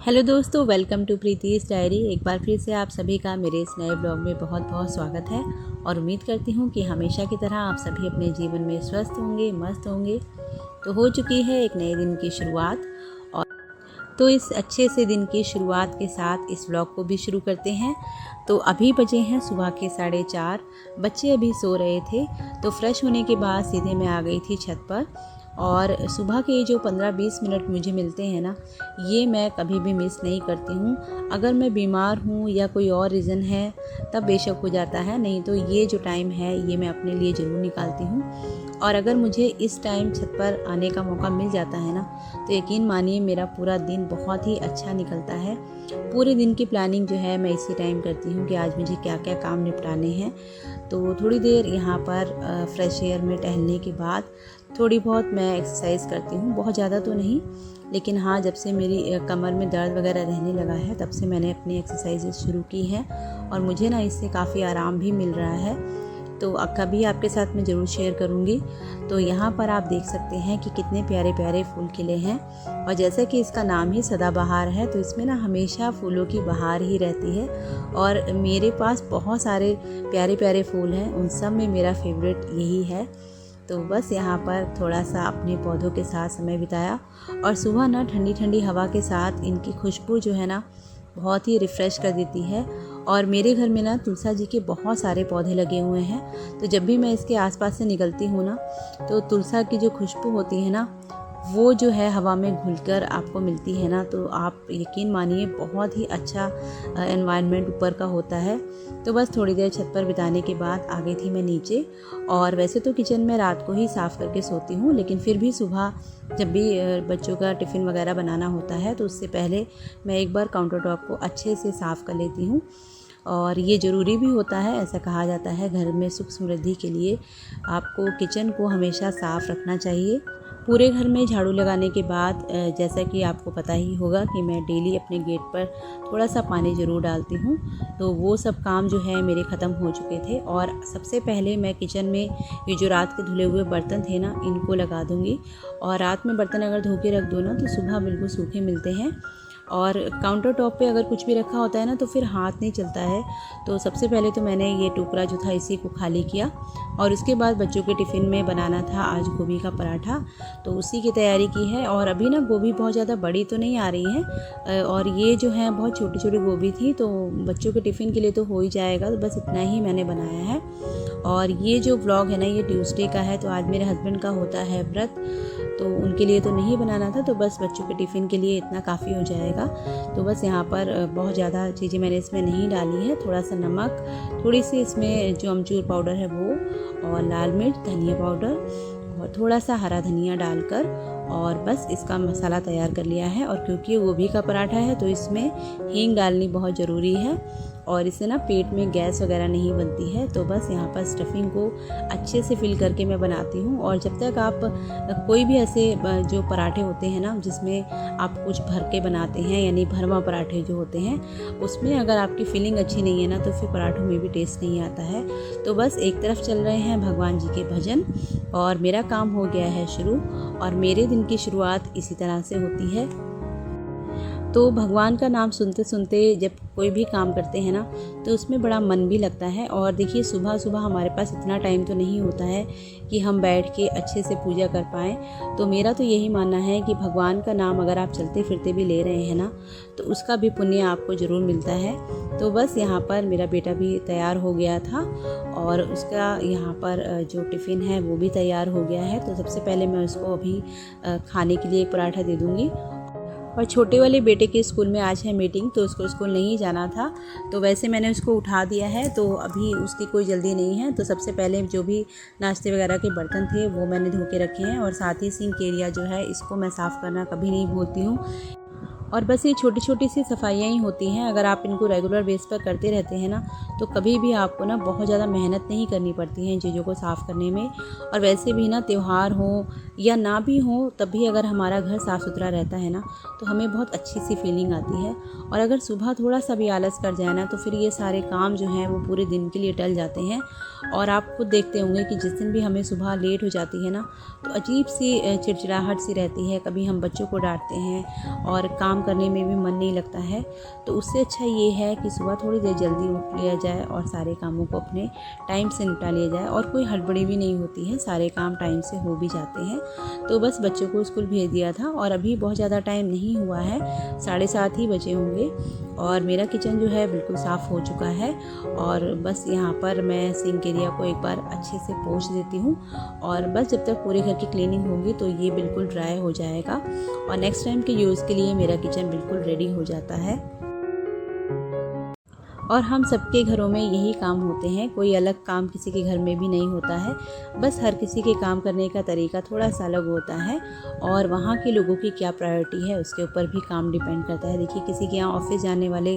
Hello दोस्तों, welcome to प्रीतीज़ diary. एक बार फिर से आप सभी का मेरे इस नए ब्लॉग में बहुत बहुत स्वागत है और उम्मीद करती हूँ कि हमेशा की तरह आप सभी अपने जीवन में स्वस्थ होंगे, मस्त होंगे। तो हो चुकी है एक नए दिन की शुरुआत और तो इस अच्छे से दिन की शुरुआत के साथ इस ब्लॉग को भी शुरू करते हैं। तो अभी बजे हैं सुबह के 4:30। बच्चे अभी सो रहे थे तो फ्रेश होने के बाद सीधे मैं आ गई थी छत पर। और सुबह के जो 15-20 मिनट मुझे मिलते हैं ना, ये मैं कभी भी मिस नहीं करती हूँ। अगर मैं बीमार हूँ या कोई और रीज़न है तब बेशक हो जाता है, नहीं तो ये जो टाइम है ये मैं अपने लिए ज़रूर निकालती हूँ। और अगर मुझे इस टाइम छत पर आने का मौका मिल जाता है ना, तो यकीन मानिए मेरा पूरा दिन बहुत ही अच्छा निकलता है। पूरे दिन की प्लानिंग जो है मैं इसी टाइम करती हूँ कि आज मुझे क्या क्या काम निपटाने हैं। तो थोड़ी देर यहाँ पर फ्रेश एयर में टहलने के बाद थोड़ी बहुत मैं एक्सरसाइज करती हूँ, बहुत ज़्यादा तो नहीं, लेकिन हाँ, जब से मेरी कमर में दर्द वगैरह रहने लगा है तब से मैंने अपनी एक्सरसाइजेज शुरू की हैं और मुझे ना इससे काफ़ी आराम भी मिल रहा है। तो कभी आपके साथ मैं ज़रूर शेयर करूँगी। तो यहाँ पर आप देख सकते हैं कि कितने प्यारे प्यारे फूल खिले हैं और जैसा कि इसका नाम ही सदाबहार है, तो इसमें ना हमेशा फूलों की बहार ही रहती है। और मेरे पास बहुत सारे प्यारे प्यारे फूल हैं, उन सब में मेरा फेवरेट यही है। तो बस यहाँ पर थोड़ा सा अपने पौधों के साथ समय बिताया और सुबह ना ठंडी ठंडी हवा के साथ इनकी खुशबू जो है ना बहुत ही रिफ़्रेश कर देती है। और मेरे घर में ना तुलसा जी के बहुत सारे पौधे लगे हुए हैं, तो जब भी मैं इसके आसपास से निकलती हूँ ना, तो तुलसा की जो खुशबू होती है ना, वो जो है हवा में घुलकर आपको मिलती है ना, तो आप यकीन मानिए बहुत ही अच्छा एनवायरनमेंट ऊपर का होता है। तो बस थोड़ी देर छत पर बिताने के बाद आ गई थी मैं नीचे। और वैसे तो किचन में रात को ही साफ़ करके सोती हूँ, लेकिन फिर भी सुबह जब भी बच्चों का टिफ़िन वगैरह बनाना होता है तो उससे पहले मैं एक बार काउंटर टॉप को अच्छे से साफ़ कर लेती हूँ। और ये ज़रूरी भी होता है, ऐसा कहा जाता है घर में सुख समृद्धि के लिए आपको किचन को हमेशा साफ़ रखना चाहिए। पूरे घर में झाड़ू लगाने के बाद जैसा कि आपको पता ही होगा कि मैं डेली अपने गेट पर थोड़ा सा पानी ज़रूर डालती हूँ। तो वो सब काम जो है मेरे ख़त्म हो चुके थे और सबसे पहले मैं किचन में ये जो रात के धुले हुए बर्तन थे ना, इनको लगा दूँगी। और रात में बर्तन अगर धो के रख दो ना, तो सुबह बिल्कुल सूखे मिलते हैं। और काउंटर टॉप पे अगर कुछ भी रखा होता है ना, तो फिर हाथ नहीं चलता है। तो सबसे पहले तो मैंने ये टुकड़ा जो था इसी को खाली किया और उसके बाद बच्चों के टिफ़िन में बनाना था आज गोभी का पराठा, तो उसी की तैयारी की है। और अभी ना गोभी बहुत ज़्यादा बड़ी तो नहीं आ रही है और ये जो है बहुत छोटी छोटी गोभी थी, तो बच्चों के टिफ़िन के लिए तो हो ही जाएगा, तो बस इतना ही मैंने बनाया है। और ये जो व्लॉग है ना, ये ट्यूसडे का है, तो आज मेरे हस्बैंड का होता है व्रत, तो उनके लिए तो नहीं बनाना था, तो बस बच्चों के टिफ़िन के लिए इतना काफ़ी हो जाएगा। तो बस यहाँ पर बहुत ज़्यादा चीज़ें मैंने इसमें नहीं डाली है, थोड़ा सा नमक, थोड़ी सी इसमें जो अमचूर पाउडर है वो, और लाल मिर्च, धनिया पाउडर और थोड़ा सा हरा धनिया डालकर और बस इसका मसाला तैयार कर लिया है। और क्योंकि ये गोभी का पराठा है तो इसमें हींग डालनी बहुत ज़रूरी है और इससे ना पेट में गैस वगैरह नहीं बनती है। तो बस यहाँ पर स्टफिंग को अच्छे से फिल करके मैं बनाती हूँ। और जब तक आप कोई भी ऐसे जो पराठे होते हैं ना, जिसमें आप कुछ भर के बनाते हैं, यानी भरवा पराठे जो होते हैं, उसमें अगर आपकी फिलिंग अच्छी नहीं है ना, तो फिर पराठों में भी टेस्ट नहीं आता है। तो बस एक तरफ चल रहे हैं भगवान जी के भजन और मेरा काम हो गया है शुरू। और मेरे दिन की शुरुआत इसी तरह से होती है। तो भगवान का नाम सुनते सुनते जब कोई भी काम करते हैं ना, तो उसमें बड़ा मन भी लगता है। और देखिए, सुबह सुबह हमारे पास इतना टाइम तो नहीं होता है कि हम बैठ के अच्छे से पूजा कर पाएँ। तो मेरा तो यही मानना है कि भगवान का नाम अगर आप चलते फिरते भी ले रहे हैं ना, तो उसका भी पुण्य आपको ज़रूर मिलता है। तो बस यहाँ पर मेरा बेटा भी तैयार हो गया था और उसका यहाँ पर जो टिफ़िन है वो भी तैयार हो गया है। तो सबसे पहले मैं उसको अभी खाने के लिए एक पराठा दे दूँगी। और छोटे वाले बेटे के स्कूल में आज है मीटिंग, तो उसको स्कूल नहीं जाना था, तो वैसे मैंने उसको उठा दिया है, तो अभी उसकी कोई जल्दी नहीं है। तो सबसे पहले जो भी नाश्ते वगैरह के बर्तन थे वो मैंने धो के रखे हैं और साथ ही सिंक एरिया जो है इसको मैं साफ़ करना कभी नहीं भूलती हूँ। और बस ये छोटी छोटी सी सफाइयाँ ही होती हैं, अगर आप इनको रेगुलर बेस पर करते रहते हैं ना, तो कभी भी आपको ना बहुत ज़्यादा मेहनत नहीं करनी पड़ती है इन चीज़ों को साफ़ करने में। और वैसे भी ना, त्यौहार हो या ना भी हो, तब भी अगर हमारा घर साफ़ सुथरा रहता है ना, तो हमें बहुत अच्छी सी फीलिंग आती है। और अगर सुबह थोड़ा सा भी आलस कर जाए ना, तो फिर ये सारे काम जो हैं वो पूरे दिन के लिए टल जाते हैं। और आप खुद देखते होंगे कि जिस दिन भी हमें सुबह लेट हो जाती है ना, तो अजीब सी चिड़चिड़ाहट सी रहती है। कभी हम बच्चों को डांटते हैं और काम काम करने में भी मन नहीं लगता है। तो उससे अच्छा ये है कि सुबह थोड़ी देर जल्दी उठ लिया जाए और सारे कामों को अपने टाइम से निपटा लिया जाए, और कोई हड़बड़ी भी नहीं होती है, सारे काम टाइम से हो भी जाते हैं। तो बस बच्चों को स्कूल भेज दिया था और अभी बहुत ज़्यादा टाइम नहीं हुआ है, 7:30 ही बजे होंगे, और मेरा किचन जो है बिल्कुल साफ़ हो चुका है। और बस यहाँ पर मैं सिंक एरिया को एक बार अच्छे से पोंछ देती हूँ, और बस जब तक पूरे घर की क्लीनिंग होगी तो ये बिल्कुल ड्राई हो जाएगा और नेक्स्ट टाइम के यूज़ के लिए मेरा किचन बिल्कुल रेडी हो जाता है। और हम सबके घरों में यही काम होते हैं, कोई अलग काम किसी के घर में भी नहीं होता है। बस हर किसी के काम करने का तरीका थोड़ा सा अलग होता है, और वहाँ के लोगों की क्या प्रायोरिटी है उसके ऊपर भी काम डिपेंड करता है। देखिए, किसी के यहाँ ऑफिस जाने वाले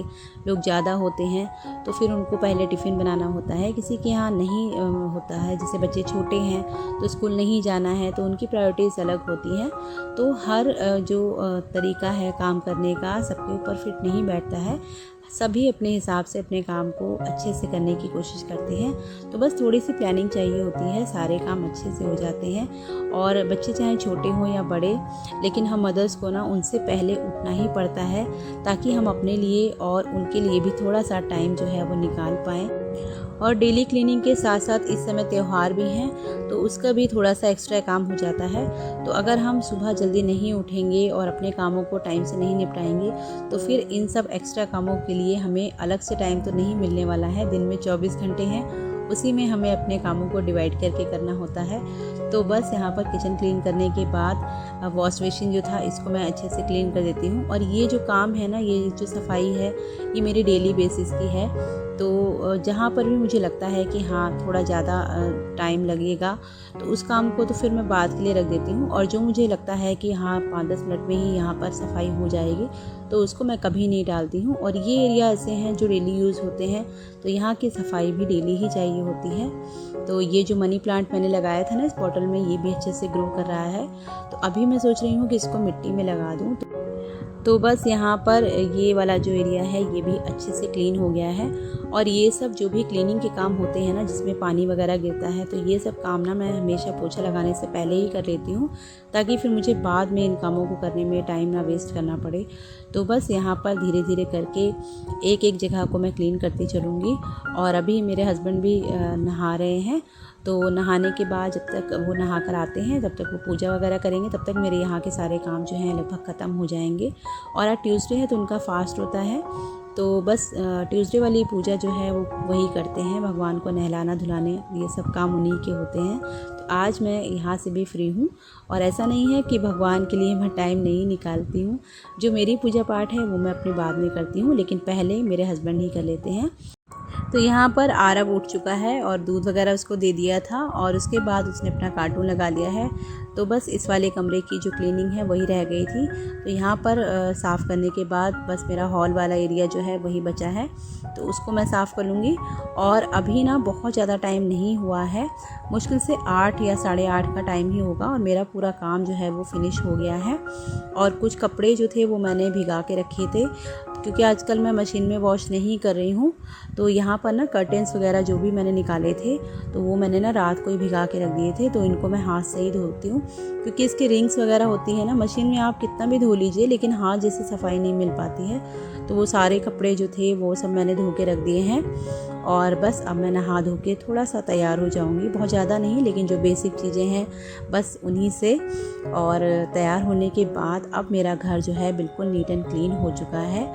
लोग ज़्यादा होते हैं तो फिर उनको पहले टिफ़िन बनाना होता है, किसी के यहाँ नहीं होता है, जैसे बच्चे छोटे हैं तो स्कूल नहीं जाना है तो उनकी प्रायोरिटीज़ अलग होती हैं। तो हर जो तरीका है काम करने का सबके ऊपर फिट नहीं बैठता है, सभी अपने हिसाब से अपने काम को अच्छे से करने की कोशिश करते हैं। तो बस थोड़ी सी प्लानिंग चाहिए होती है, सारे काम अच्छे से हो जाते हैं। और बच्चे चाहे छोटे हों या बड़े, लेकिन हम मदर्स को ना उनसे पहले उठना ही पड़ता है, ताकि हम अपने लिए और उनके लिए भी थोड़ा सा टाइम जो है वो निकाल पाएँ। और डेली क्लीनिंग के साथ साथ इस समय त्यौहार भी हैं तो उसका भी थोड़ा सा एक्स्ट्रा काम हो जाता है। तो अगर हम सुबह जल्दी नहीं उठेंगे और अपने कामों को टाइम से नहीं निपटाएंगे तो फिर इन सब एक्स्ट्रा कामों के लिए हमें अलग से टाइम तो नहीं मिलने वाला है। दिन में 24 घंटे हैं, उसी में हमें अपने कामों को डिवाइड करके करना होता है। तो बस यहाँ पर किचन क्लीन करने के बाद वॉश बेसिन जो था इसको मैं अच्छे से क्लीन कर देती हूँ। और ये जो काम है ना, ये जो सफाई है, ये मेरी डेली बेसिस की है। तो जहाँ पर भी मुझे लगता है कि हाँ थोड़ा ज़्यादा टाइम लगेगा तो उस काम को तो फिर मैं बाद के लिए रख देती हूँ, और जो मुझे लगता है कि हाँ 5-10 मिनट में ही यहाँ पर सफाई हो जाएगी तो उसको मैं कभी नहीं डालती हूँ। और ये एरिया ऐसे हैं जो डेली यूज़ होते हैं, तो यहाँ की सफाई भी डेली ही चाहिए होती है। तो ये जो मनी प्लांट मैंने लगाया था ना इस बॉटल में, ये भी अच्छे से ग्रो कर रहा है, तो अभी मैं सोच रही हूँ कि इसको मिट्टी में लगा दूँ। तो बस यहाँ पर ये वाला जो एरिया है ये भी अच्छे से क्लीन हो गया है। और ये सब जो भी क्लीनिंग के काम होते हैं ना, जिसमें पानी वगैरह गिरता है, तो ये सब काम ना मैं हमेशा पोछा लगाने से पहले ही कर लेती हूँ, ताकि फिर मुझे बाद में इन कामों को करने में टाइम ना वेस्ट करना पड़े। तो बस यहाँ पर धीरे धीरे करके एक एक जगह को मैं क्लीन करती चलूँगी। और अभी मेरे हस्बैंड भी नहा रहे हैं, तो नहाने के बाद जब तक वो नहा कर आते हैं तब तक वो पूजा वगैरह करेंगे, तब तक मेरे यहाँ के सारे काम जो हैं लगभग ख़त्म हो जाएंगे। और आज ट्यूसडे है तो उनका फास्ट होता है, तो बस ट्यूसडे वाली पूजा जो है वो वही करते हैं, भगवान को नहलाना धुलाने ये सब काम उन्हीं के होते हैं। तो आज मैं यहाँ से भी फ्री हूँ, और ऐसा नहीं है कि भगवान के लिए मैं टाइम नहीं निकालती हूँ। जो मेरी पूजा पाठ है वो मैं अपने बाद में करती हूँ, लेकिन पहले मेरे हस्बैंड ही कर लेते हैं। तो यहाँ पर आरव उठ चुका है और दूध वगैरह उसको दे दिया था, और उसके बाद उसने अपना कार्टून लगा लिया है। तो बस इस वाले कमरे की जो क्लीनिंग है वही रह गई थी। तो यहाँ पर साफ़ करने के बाद बस मेरा हॉल वाला एरिया जो है वही बचा है, तो उसको मैं साफ़ कर लूँगी। और अभी ना बहुत ज़्यादा टाइम नहीं हुआ है, मुश्किल से 8 या 8:30 का टाइम ही होगा, और मेरा पूरा काम जो है वो फिनिश हो गया है। और कुछ कपड़े जो थे वो मैंने भिगा के रखे थे, क्योंकि आजकल मैं मशीन में वॉश नहीं कर रही हूँ। तो यहाँ पर ना कर्टेंस वगैरह जो भी मैंने निकाले थे तो वो मैंने ना रात को ही भिगा के रख दिए थे, तो इनको मैं हाथ से ही धोती हूँ, क्योंकि इसकी रिंग्स वगैरह होती है ना, मशीन में आप कितना भी धो लीजिए लेकिन हाथ जैसे सफाई नहीं मिल पाती है। तो वो सारे कपड़े जो थे वो सब मैंने धो के रख दिए हैं। और बस अब मैं नहा धो के थोड़ा सा तैयार हो जाऊंगी, बहुत ज़्यादा नहीं, लेकिन जो बेसिक चीज़ें हैं बस उन्हीं से। और तैयार होने के बाद अब मेरा घर जो है बिल्कुल नीट एंड क्लीन हो चुका है।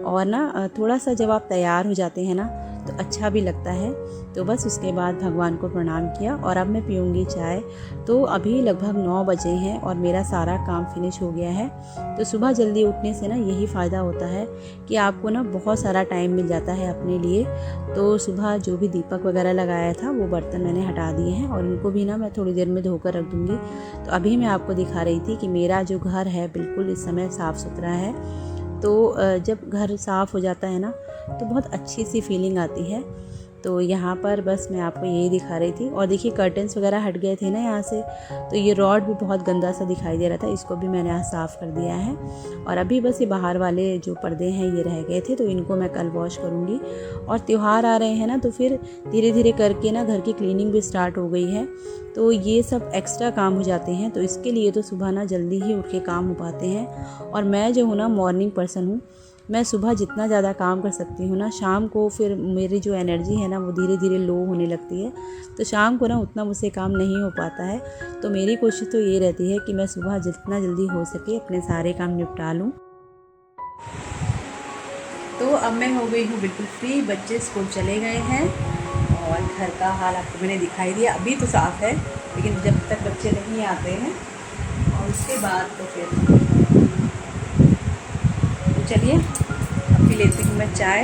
और ना थोड़ा सा जब आप तैयार हो जाते हैं ना तो अच्छा भी लगता है। तो बस उसके बाद भगवान को प्रणाम किया, और अब मैं पीऊँगी चाय। तो अभी लगभग 9 बजे हैं और मेरा सारा काम फिनिश हो गया है। तो सुबह जल्दी उठने से ना यही फ़ायदा होता है कि आपको ना बहुत सारा टाइम मिल जाता है अपने लिए। तो सुबह जो भी दीपक वगैरह लगाया था वो बर्तन मैंने हटा दिए हैं, और इनको भी ना मैं थोड़ी देर में धोकर रख दूँगी। तो अभी मैं आपको दिखा रही थी कि मेरा जो घर है बिल्कुल इस समय साफ़ सुथरा है। तो जब घर साफ़ हो जाता है ना तो बहुत अच्छी सी फीलिंग आती है। तो तो यहाँ पर बस मैं आपको यही दिखा रही थी। और देखिए कर्टन्स वगैरह हट गए थे ना यहाँ से, तो ये रॉड भी बहुत गंदा सा दिखाई दे रहा था, इसको भी मैंने आज साफ़ कर दिया है। और अभी बस ये बाहर वाले जो पर्दे हैं ये रह गए थे, तो इनको मैं कल वॉश करूँगी। और त्यौहार आ रहे हैं ना, तो फिर धीरे धीरे करके ना घर की क्लीनिंग भी स्टार्ट हो गई है, तो ये सब एक्स्ट्रा काम हो जाते हैं। तो इसके लिए तो सुबह ना जल्दी ही उठ के काम हो पाते हैं। और मैं जो हूँ ना मॉर्निंग पर्सन हूँ, मैं सुबह जितना ज़्यादा काम कर सकती हूँ ना, शाम को फिर मेरी जो एनर्जी है ना वो धीरे धीरे लो होने लगती है, तो शाम को ना उतना मुझसे काम नहीं हो पाता है। तो मेरी कोशिश तो ये रहती है कि मैं सुबह जितना जल्दी हो सके अपने सारे काम निपटा लूँ। तो अब मैं हो गई हूँ बिल्कुल फ्री, बच्चे स्कूल चले गए हैं और घर का हाल आपको मैंने दिखाई दिया। अभी तो साफ़ है, लेकिन जब तक बच्चे नहीं आते हैं और उसके बाद तो फिर चलिए अब पी लेती हूँ मैं चाय।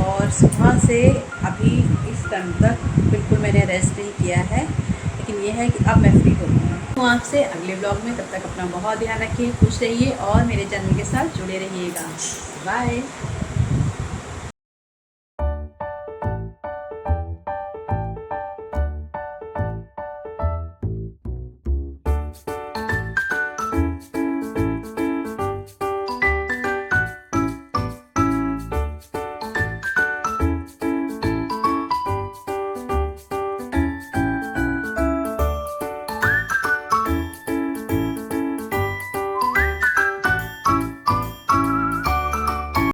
और सुबह से अभी इस टाइम तक बिल्कुल मैंने रेस्ट नहीं किया है, लेकिन ये है कि अब मैं फ्री हो गई हूँ आपसे अगले ब्लॉग में। तब तक अपना बहुत ध्यान रखिए, खुश रहिए और मेरे चैनल के साथ जुड़े रहिएगा। बाय।